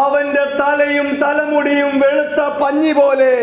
അവന്റെ തലയും തലമുടിയും വെളുത്ത പഞ്ഞി പോലെ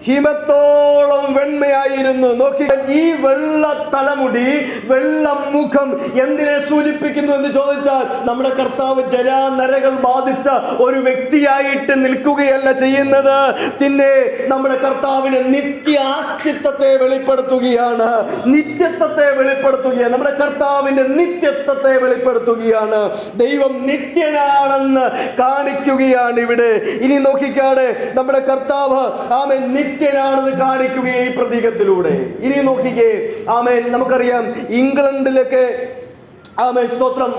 ഹിമത്തോളം വെണ്മയായിരുന്നു. നോക്കി, ഈ വെള്ള തലമുടി, വെള്ള മുഖം എന്തിനെ സൂചിപ്പിക്കുന്നു എന്ന് ചോദിച്ചാൽ, നമ്മുടെ കർത്താവ് ജരാനരകൾ ബാധിച്ച ഒരു വ്യക്തിയായിട്ട് നിൽക്കുകയല്ല ചെയ്യുന്നത്. പിന്നെ നമ്മുടെ കർത്താവിന് നിത്യാസ്തിത്വത്തെ വെളിപ്പെടുത്തുകയാണ്, നിത്യത്വത്തെ വെളിപ്പെടുത്തുകയാണ്, നമ്മുടെ കർത്താവിന്റെ നിത്യത്വത്തെ വെളിപ്പെടുത്തുകയാണ്. ദൈവം നിത്യനാണെന്ന് കാണിക്കുകയാണ് ഇവിടെ. ഇനി നോക്കിക്കാട്, നമ്മുടെ കർത്താവ് ആമേൻ നിത്യനാണെന്ന് കാണിക്കുകയും ഈ പ്രതീകത്തിലൂടെ. ഇനി നോക്കിക്കേ, ആമേൻ, നമുക്കറിയാം ഇംഗ്ലണ്ടിലൊക്കെ ആമേൻ സ്തോത്രം,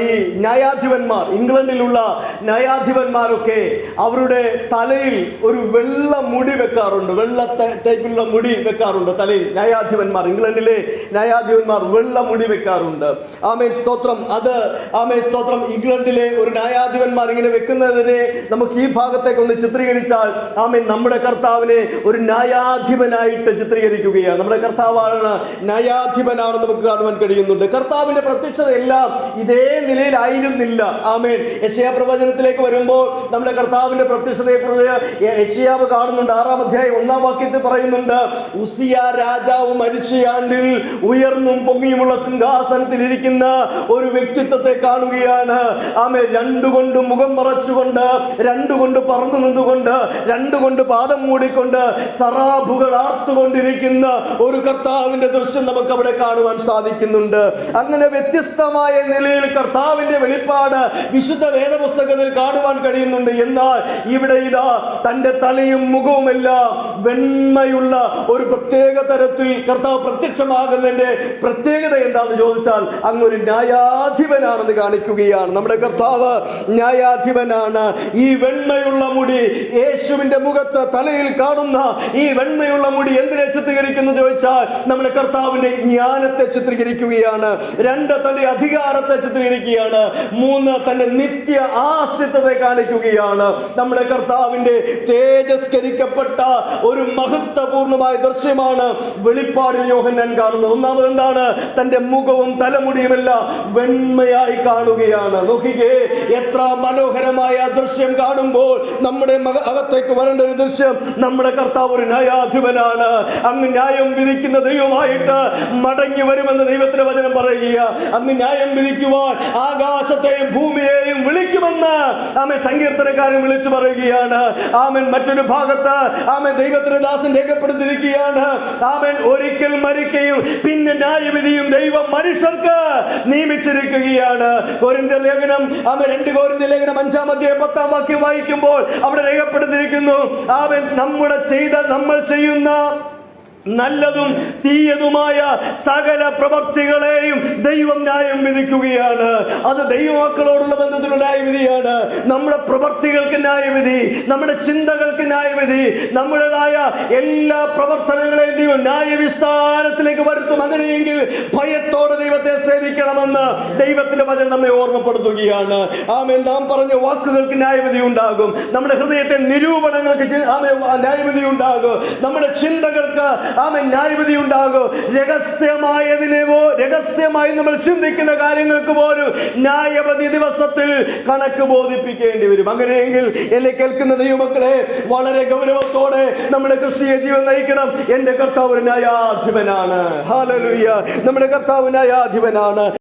ഈ ന്യായാധിപന്മാർ, ഇംഗ്ലണ്ടിലുള്ള ന്യായാധിപന്മാരൊക്കെ അവരുടെ തലയിൽ ഒരു വെള്ള മുടി വെക്കാറുണ്ട്, വെള്ള ടൈപ്പിലുള്ള മുടി വെക്കാറുണ്ട് തലയിൽ. ന്യായാധിപന്മാർ, ഇംഗ്ലണ്ടിലെ ന്യായാധിപന്മാർ വെള്ള മുടി വെക്കാറുണ്ട്. ആമേൻ സ്തോത്രം. അത് ആമേൻ സ്തോത്രം, ഇംഗ്ലണ്ടിലെ ഒരു ന്യായാധിപന്മാർ ഇങ്ങനെ വെക്കുന്നതിനെ നമുക്ക് ഈ ഭാഗത്തേക്ക് ഒന്ന് ചിത്രീകരിച്ചാൽ, ആമേൻ, നമ്മുടെ കർത്താവിനെ ഒരു ന്യായാധിപനായിട്ട് ചിത്രീകരിക്കുകയാണ്. നമ്മുടെ കർത്താവാണ് ന്യായാധിപനാണെന്ന് നമുക്ക് കാണുവാൻ കഴിയുന്നുണ്ട്. കർത്താവിന്റെ പ്രത്യക്ഷത എല്ലാം ഇതേ നിലയിലായിരുന്നില്ല. ആമേൻ. യെശയ്യാ പ്രവചനത്തിലേക്ക് വരുമ്പോൾ നമ്മുടെ കർത്താവിന്റെ പ്രത്യക്ഷതയെ കുറിച്ച് യെശയ്യാവ് കാണുന്നുണ്ട്. 6-ാം അധ്യായം 1-ാം വാക്യത്തിൽ പറയുന്നുണ്ട്, ഉസിയ രാജാവ് മരിച്ചയാണ്ടിൽ ഉയർന്നും പൊങ്ങിയുമുള്ള സിംഹാസനത്തിൽ ഇരിക്കുന്ന ഒരു വ്യക്തിത്വത്തെ കാണുകയാണ്. ആമേൻ. രണ്ടുകൊണ്ട് മുഖം മറച്ചുകൊണ്ട്, രണ്ടുകൊണ്ട് പറന്നു നിന്നുകൊണ്ട്, രണ്ടുകൊണ്ട് പാദം മൂടിക്കൊണ്ട്, സറാബുകൾ ആർത്തുകൊണ്ടിരിക്കുന്ന ഒരു കർത്താവിന്റെ ദൃശ്യം നമുക്ക് അവിടെ കാണുവാൻ സാധിക്കുന്നുണ്ട്. അങ്ങനെ വ്യത്യസ്തമായ നിലയിൽ കർത്താവിന്റെ വെളിപ്പാട് വിശുദ്ധ വേദപുസ്തകത്തിൽ കാണുവാൻ കഴിയുന്നുണ്ട്. എന്നാൽ ഇവിടെ ഇതാ തന്റെ തലയും മുഖവുമെല്ലാം വെണ്മയുള്ള ഒരു പ്രത്യേക തരത്തിൽ കർത്താവ് പ്രത്യക്ഷമാകുന്നതിന്റെ പ്രത്യേകത എന്താണെന്ന് ചോദിച്ചാൽ, അങ്ങൊരു ന്യായാധിപനാണെന്ന് കാണിക്കുകയാണ്. നമ്മുടെ കർത്താവ് ന്യായാധിപനാണ്. ഈ വെണ്മയുള്ള മുടി, യേശുവിന്റെ മുഖത്ത് തലയിൽ കാണുന്ന ഈ വെണ്മയുള്ള മുടി എന്തിനെ ചിത്രീകരിക്കുന്നു ചോദിച്ചാൽ, നമ്മുടെ കർത്താവിന്റെ ജ്ഞാനത്തെ ചിത്രീകരിക്കുകയാണ്. 2, തന്റെ അധികാരത്തെ ചിത്രീകരിക്കുകയാണ്. 3, തന്റെ നിത്യ ആസ്തിത്വത്തെ കാണിക്കുകയാണ്. നമ്മുടെ കർത്താവിന്റെ തേജസ്കരിക്കപ്പെട്ട ഒരു മഹത്വപൂർണമായ ദൃശ്യമാണ് വെളിപ്പാടിൽ യോഹന്നാൻ കാണുന്നത്. ഒന്നാമത് എന്താണ്? തന്റെ മുഖവും തലമുടിയുമെല്ലാം വെണ്മയായി കാണുകയാണ്. നോക്കിക്കേ, എത്ര മനോഹരമായ ദൃശ്യം കാണുമ്പോൾ നമ്മുടെ അകത്തേക്ക് വരേണ്ട ഒരു ദൃശ്യം, നമ്മുടെ കർത്താവ് ഒരു ന്യായാധിപനാണ്. അങ്ങ് ന്യായം വിധിക്കുന്ന ദൈവമായിട്ട് മടങ്ങി വരുമെന്ന് ദൈവത്തിന്റെ വചനം പറയുക. അങ്ങ് ന്യായം വിധിക്കുവാൻ ആകാശത്തെയും ഭൂമിയെയും വിളിക്കുമെന്ന് ആമേൻ സങ്കീർത്തനക്കാരൻ വിളിച്ചു പറയുകയാണ്. ആമേൻ. മറ്റൊരു ഭാഗത്ത് ആമേൻ ദൈവത്തിന്റെ ദാസൻ രേഖപ്പെടുത്തിയിരിക്കുകയാണ്. ആമേൻ. ഒരിക്കൽ മരിക്കുകയും പിന്നെ ന്യായവിധിയും ദൈവം മനുഷ്യർക്ക് നിയമിച്ചിരിക്കുകയാണ്. കൊരിന്ത്യർ ലേഖനം, ആമേൻ, 2 കൊരിന്ത്യർ ലേഖനം 5-ാം അധ്യായം 10-ാം വാക്യം വായിക്കുമ്പോൾ അവിടെ രേഖപ്പെടുത്തിയിരിക്കുന്നു, ആമേൻ, നമ്മൾ ചെയ്യുന്ന നല്ലതും തീയതുമായ സകല പ്രവൃത്തികളെയും ദൈവം ന്യായം വിധിക്കുകയാണ്. അത് ദൈവമക്കളോടുള്ള ബന്ധത്തിലുള്ള ന്യായവിധിയാണ്. നമ്മുടെ പ്രവൃത്തികൾക്ക് ന്യായവിധി, നമ്മുടെ ചിന്തകൾക്ക് ന്യായവിധി, നമ്മുടേതായ എല്ലാ പ്രവർത്തനങ്ങളെയും ദൈവം ന്യായവിസ്താരത്തിലേക്ക് വരുത്തും. അങ്ങനെയെങ്കിൽ ഭയത്തോടെ ദൈവത്തെ സേവിക്കണമെന്ന് ദൈവത്തിന്റെ വചനം നമ്മെ ഓർമ്മപ്പെടുത്തുകയാണ്. ആമേൻ. നാം പറഞ്ഞ വാക്കുകൾക്ക് ന്യായവിധി ഉണ്ടാകും. നമ്മുടെ ഹൃദയത്തെ നിരൂപണങ്ങൾക്ക് ന്യായവിധി ഉണ്ടാകും. നമ്മുടെ ചിന്തകൾക്ക് ആമേൻ ന്യായവിധി ഉണ്ടാകും. രഹസ്യമായി നമ്മൾ ചിന്തിക്കുന്ന കാര്യങ്ങൾക്ക് പോലും ന്യായവിധി ദിവസത്തിൽ കണക്ക് ബോധിപ്പിക്കേണ്ടി വരും. അങ്ങനെയെങ്കിൽ എന്നെ കേൾക്കുന്ന ദൈവമക്കളെ, വളരെ ഗൗരവത്തോടെ നമ്മുടെ ക്രിസ്തീയ ജീവൻ നയിക്കണം. എന്റെ കർത്താവ് ഒരു ന്യായാധിപനാണ്. ഹല്ലേലൂയ. നമ്മുടെ കർത്താവ് ന്യായാധിപനാണ്.